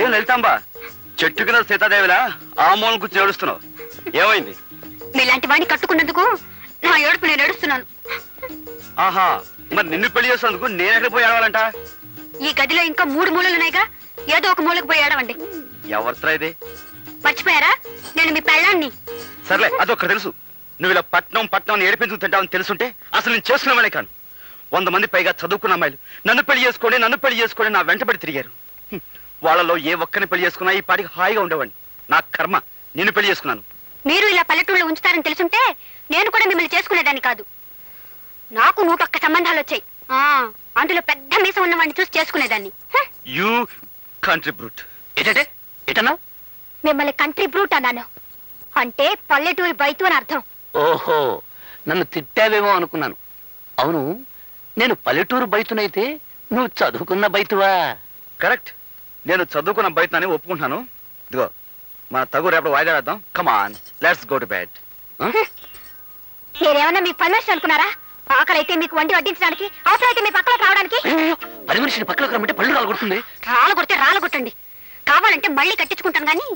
ఏం లలితాంబా, చెట్టు కింద సీతాదేవిలా ఆ మూలం కూర్చొని ఏడుస్తున్నావు, ఏమైంది? మీలాంటి వాడిని కట్టుకున్నందుకు నా ఏడుపు నేను ఏడుస్తున్నాను. ఆహా, మరి నిన్ను పెళ్లి చేసినందుకు నేను ఎక్కడికి పోయి ఏడవాలంట? ఈ గదిలో ఇంకా 3 మూలలున్నాయిగా, ఏదో ఒక మూలకు పోయి ఏడవండి. ఎవరితో ఇది? మర్చిపోయారా, నేను మీ పెళ్ళాన్ని. సర్లే, అదొక్కటి తెలుసు. నువ్వు ఇలా పట్నం ఏడిపించుకు తింటావని తెలుసుంటే అసలు నేను చేసుకునేవాడే కాను. 100 మంది పైగా చదువుకున్న అమ్మాయిలు నన్ను పెళ్లి చేసుకొని నా వెంటబడి తిరిగారు. వాళ్ళలో ఏ ఒక్కరిని పెళ్లి చేసుకున్నా ఈ పాటికి హాయిగా ఉండేవాడిని. నా కర్మ, నిన్ను పెళ్లి చేసుకున్నాను. మీరు ఇలా పల్లెటూళ్ళు ఉంచుతారని తెలుసుంటే నేను కూడా మిమ్మల్ని చేసుకునేదాన్ని కాదు. నాకు 101 సంబంధాలు వచ్చాయి. అందులో పెద్ద మీసం ఉన్నవాడిని చూసి చేసుకునేదాన్ని. You country brute. ఏంటంటే ఏటన్నా? మిమ్మల్ని కంట్రీ బ్రూట్ అన్నాను. అంటే పల్లెటూరి బైతు అని అర్థం. ఓహో, నన్ను తిట్టావేమో అనుకున్నాను. అవును, నేను పల్లెటూరు బైతునైతే నువ్వు చదువుకున్న బైతువా? కరెక్ట్, నేను చదువుకున్న బయటని ఒప్పుకుంటున్నాను. ఇదిగో మన తగు రేపు వాయిదా వేద్దాం. కమాన్, లెట్స్ గో టు బెడ్. నేనేమన్నా మీకు పర్మిషన్ అనుకున్నారా? ఆకలైతే మీకు వండి వడ్డించడానికి, అవసరమైతే మీ పక్కన రావడానికి. పని మనిషిని పక్కన రమ్మంటే పళ్ళు రాలగొడుతుంది. రాలగొడితే రాలగొట్టండి, కావాలంటే మళ్ళీ కట్టించుకుంటాను. కానీ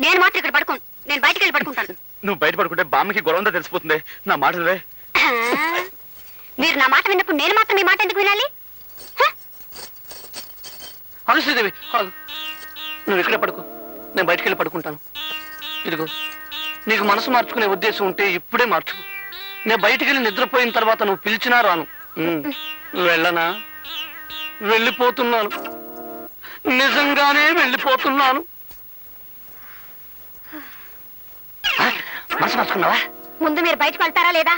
నేను మాత్రం ఇక్కడ పడుకోను. నేను బయటికి వెళ్ళి పడుకుంటాను. నువ్వు బయట పడుకుంటే బామ్మకి గొడవంతా తెలిసిపోతుంది. నా మాట నువ్వే. మీరు నా మాట విన్నప్పుడు నేను మాత్రం మీ మాట ఎందుకు వినాలి? శ్రీదేవి, నువ్వు ఇక్కడే పడుకో, నేను బయటికి వెళ్ళి పడుకుంటాను. ఇదిగో, నీకు మనసు మార్చుకునే ఉద్దేశం ఉంటే ఇప్పుడే మార్చుకో. నేను బయటికి వెళ్ళి నిద్రపోయిన తర్వాత నువ్వు పిలిచినా రాను. వెళ్ళనా? వెళ్ళిపోతున్నాను, నిజంగానే వెళ్ళిపోతున్నాను. మనసు మార్చుకున్నావా? ముందు మీరు బయటకు వెళ్తారా లేదా?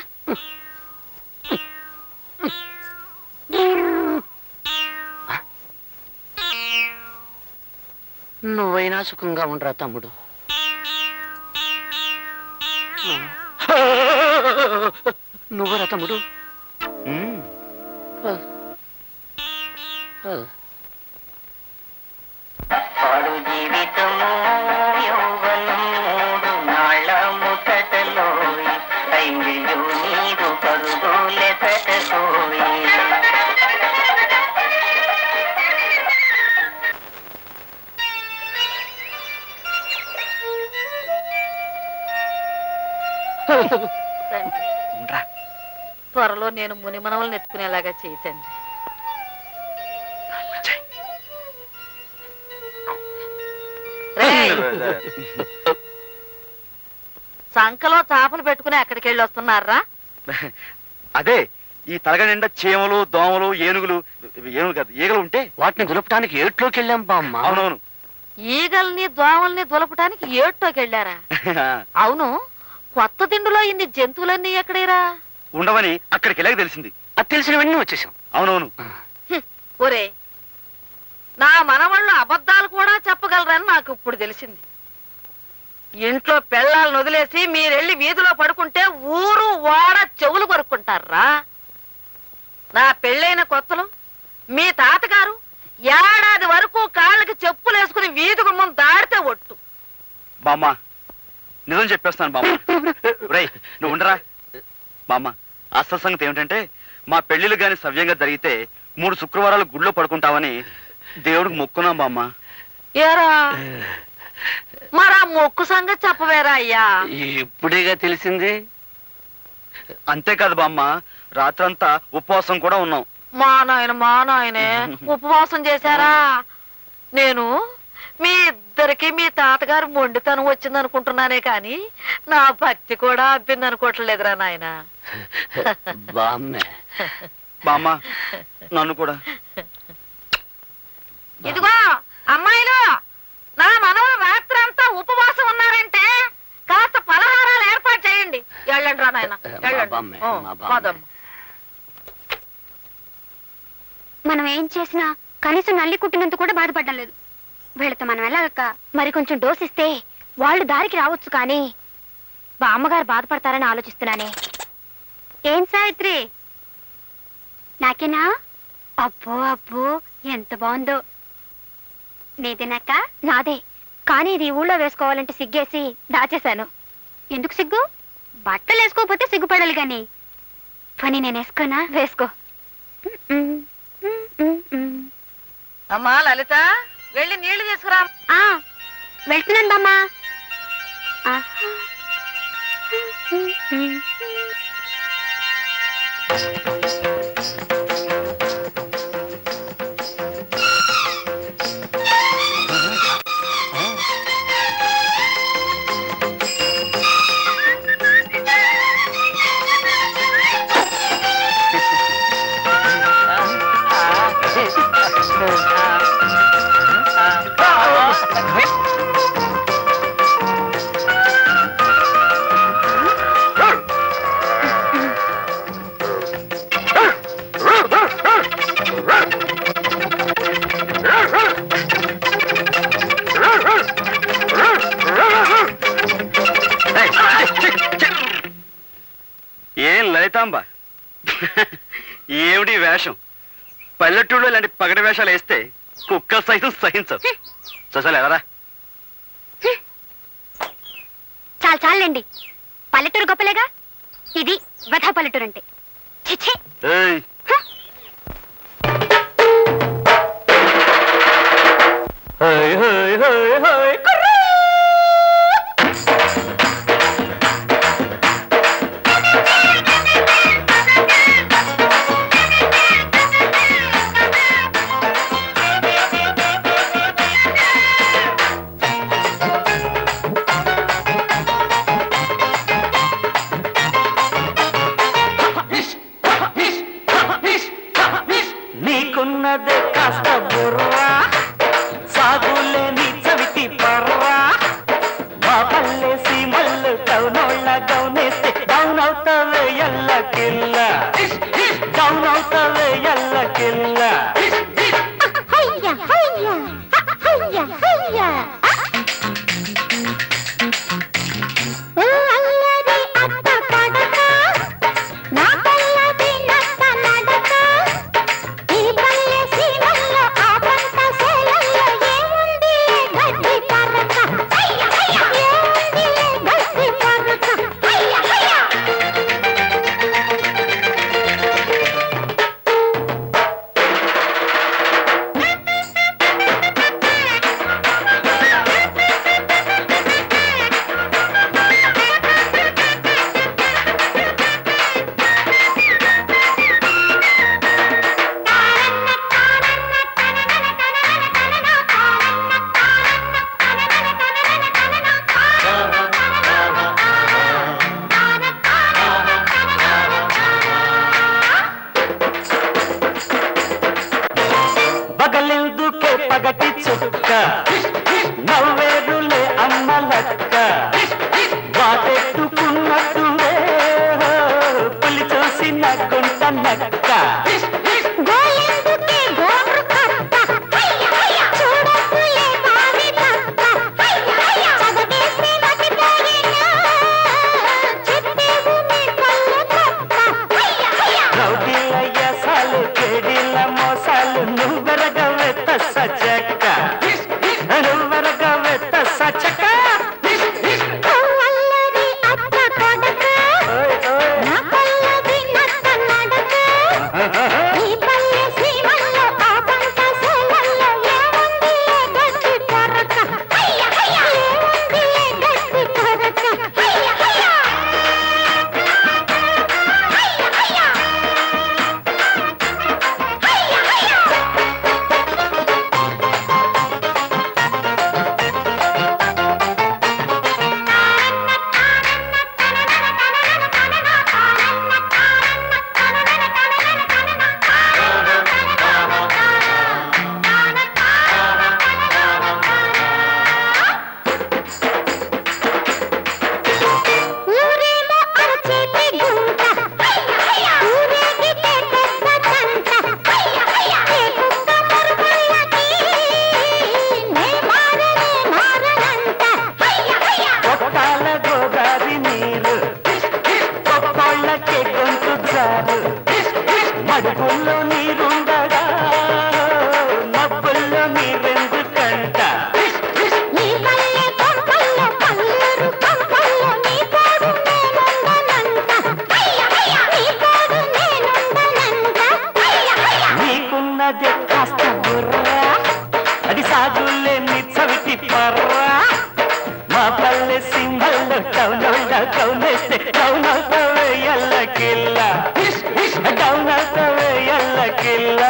నువ్వైనా సుఖంగా ఉండరా తమ్ముడు. నువ్వరా తమ్ముడు? జీవితము నీరు పరుగులే త్వరలో నేను మునిమనవలను ఎత్తుకునేలాగా చేయతండి. సంకలో చేపలు పెట్టుకుని ఎక్కడికి వెళ్ళి వస్తున్నారా? అదే, ఈ తలగ నిండా చీమలు, దోమలు, ఏనుగులు కాదు ఈగలు ఉంటే వాటిని దులపటానికి ఏట్లోకి వెళ్ళాం బామ్మ. అవునవును, ఈగల్ని దోమల్ని దులపటానికి ఏట్లోకి వెళ్ళారా? అవును, కొత్త దిండులో ఇన్ని జంతువులన్నీ ఎక్కడేరా? ఉండవని అక్కడికి వెళ్ళాక తెలిసింది. అది తెలిసినవన్నీ వచ్చేసాం. అవునవును. ఒరే, నా మనవాళ్ళు అబద్ధాలు కూడా చెప్పగలరని నాకు ఇప్పుడు తెలిసింది. ఇంట్లో పెళ్ళాలను వదిలేసి మీరెళ్ళి వీధిలో పడుకుంటే ఊరు వాడ చెవులు కొరుక్కుంటారా? నా పెళ్ళైన కొత్తలో మీ తాతగారు ఏడాది వరకు కాళ్ళకి చెప్పులు వేసుకుని వీధి గుమ్మం దాడితే ఒట్టు. బామ్మ, నిజం చెప్పేస్తాను బామ్మ. రేయ్, నువ్వు ఉండరా బామ్మ. అసలు సంగతి ఏమిటంటే, మా పెళ్లిళ్ళు గాని సవ్యంగా జరిగితే 3 శుక్రవారాలు గుళ్ళో పడుకుంటావని దేవుడికి మొక్కున్నాం బామ్మ. ఏరా, మరా మొక్కు సంగతి చెప్పవేరా అయ్యా? ఇప్పుడేగా తెలిసింది. అంతేకాదు బామ్మ, రాత్రంతా ఉపవాసం కూడా ఉన్నాం. మా నాయనే ఉపవాసం చేశారా? నేను మీ ఇద్దరికి మీ తాతగారు మొండితనం వచ్చింది అనుకుంటున్నానే కాని నా భక్తి కూడా అబ్బింది అనుకోవట్లేదురా నాయన. బామ్మ, నన్ను కూడా. ఇదిగో అమ్మాయిలు, నా మనవలు రాత్రి అంతా ఉపవాసం ఉన్నారంటే కాస్త పలహారాలు ఏర్పాటు చేయండి. వెళ్ళండి రా నాయన, వెళ్ళండి. మనం ఏం చేసినా కనీసం నల్లి కుట్టినందుకు కూడా బాధపడడం లేదు. వీళ్ళతో మనం వెళ్ళాక మరి కొంచెం డోసిస్తే వాళ్ళు దారికి రావచ్చు. కానీ బామ్మగారు బాధపడతారని ఆలోచిస్తున్నానే. ఏం సావిత్రి, నాకేనా? అబ్బో అబ్బో, ఎంత బాగుందో. నీదేనాక? నాదే, కానీ ఇది ఊళ్ళో వేసుకోవాలంటే సిగ్గేసి దాచేశాను. ఎందుకు సిగ్గు? బట్టలు వేసుకోకపోతే సిగ్గుపడాలి గాని పని నేను వేసుకోనా? వేసుకో. అమ్మా లలిత, వెళ్ళి నీళ్లు తీసుకురా. వెళ్తున్నాను బామ్మా. ఏం లలితాంబ, ఏమిటి వేషం? పల్లెటూళ్ళు ఇలాంటి పగటి వేషాలు వేస్తే కుక్క సైతం సహించవు. చూసాలి ఎవరా? చాలు చాలండి, పల్లెటూరు గొప్పలేగా. ఇది వధా పల్లెటూరు అంటే. చిచ్చే. నీకున్నదే కాస్త బుర్రా, సాగులేని చవిటి పర్రా, మా పల్లె సీమల్లు టౌనోళ్ళ గౌనేస్తే డౌన్ అవుతావే ఎల్లకిల్ల, డౌన్ అవుతావే ఎల్లకిల్ల. పర్రా మా పల్లె సింహల్లో టౌనోళ్ళ కౌనేస్తే డౌన్ అవుతావే ఎల్లకిల్ల డౌన్ అవుతావే ఎల్లకిల్ల